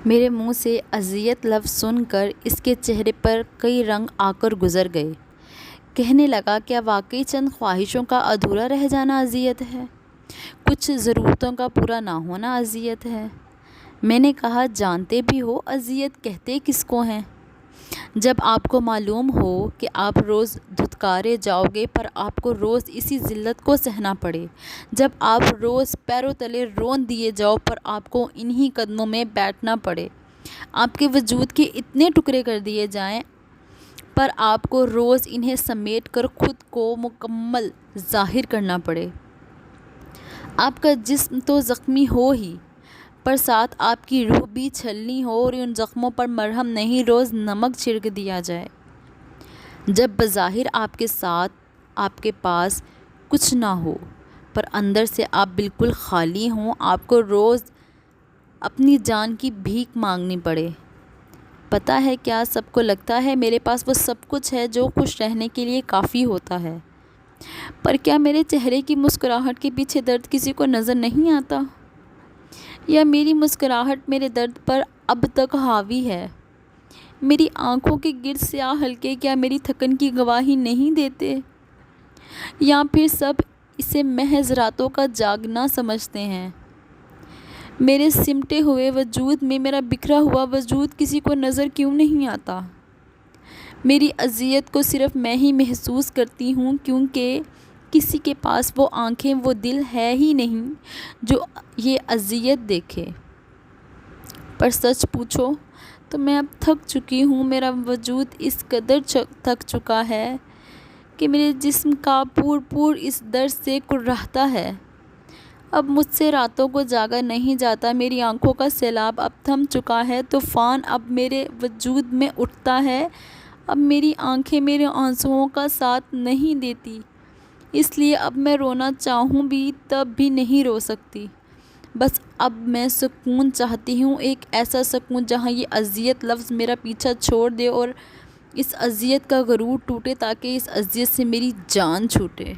میرے منہ سے اذیت لفظ سن کر اس کے چہرے پر کئی رنگ آ کر گزر گئے۔ کہنے لگا، کیا واقعی چند خواہشوں کا ادھورا رہ جانا اذیت ہے؟ کچھ ضرورتوں کا پورا نہ ہونا اذیت ہے؟ میں نے کہا، جانتے بھی ہو اذیت کہتے کس کو ہیں؟ جب آپ کو معلوم ہو کہ آپ روز دھتکارے جاؤ گے پر آپ کو روز اسی ذلت کو سہنا پڑے، جب آپ روز پیروں تلے رون دیے جاؤ پر آپ کو انہی قدموں میں بیٹھنا پڑے، آپ کے وجود کے اتنے ٹکڑے کر دیے جائیں پر آپ کو روز انہیں سمیٹ کر خود کو مکمل ظاہر کرنا پڑے۔ آپ کا جسم تو زخمی ہو ہی، پر ساتھ آپ کی روح بھی چھلنی ہو اور ان زخموں پر مرہم نہیں روز نمک چھڑک دیا جائے۔ جب بظاہر آپ کے ساتھ آپ کے پاس کچھ نہ ہو پر اندر سے آپ بالکل خالی ہوں، آپ کو روز اپنی جان کی بھیک مانگنی پڑے۔ پتہ ہے کیا، سب کو لگتا ہے میرے پاس وہ سب کچھ ہے جو خوش رہنے کے لیے کافی ہوتا ہے، پر کیا میرے چہرے کی مسکراہٹ کے پیچھے درد کسی کو نظر نہیں آتا؟ یا میری مسکراہٹ میرے درد پر اب تک حاوی ہے؟ میری آنکھوں کے گرد سیاہ حلقے کیا میری تھکن کی گواہی نہیں دیتے؟ یا پھر سب اسے محض راتوں کا جاگنا سمجھتے ہیں؟ میرے سمٹے ہوئے وجود میں میرا بکھرا ہوا وجود کسی کو نظر کیوں نہیں آتا؟ میری اذیت کو صرف میں ہی محسوس کرتی ہوں کیونکہ کسی کے پاس وہ آنکھیں وہ دل ہے ہی نہیں جو یہ اذیت دیکھے۔ پر سچ پوچھو تو میں اب تھک چکی ہوں، میرا وجود اس قدر تھک چکا ہے کہ میرے جسم کا پور اس درد سے کرہتا ہے۔ اب مجھ سے راتوں کو جاگا نہیں جاتا، میری آنکھوں کا سیلاب اب تھم چکا ہے، طوفان اب میرے وجود میں اٹھتا ہے، اب میری آنکھیں میرے آنسوؤں کا ساتھ نہیں دیتی، اس لیے اب میں رونا چاہوں بھی تب بھی نہیں رو سکتی۔ بس اب میں سکون چاہتی ہوں، ایک ایسا سکون جہاں یہ اذیت لفظ میرا پیچھا چھوڑ دے اور اس اذیت کا غرور ٹوٹے تاکہ اس اذیت سے میری جان چھوٹے۔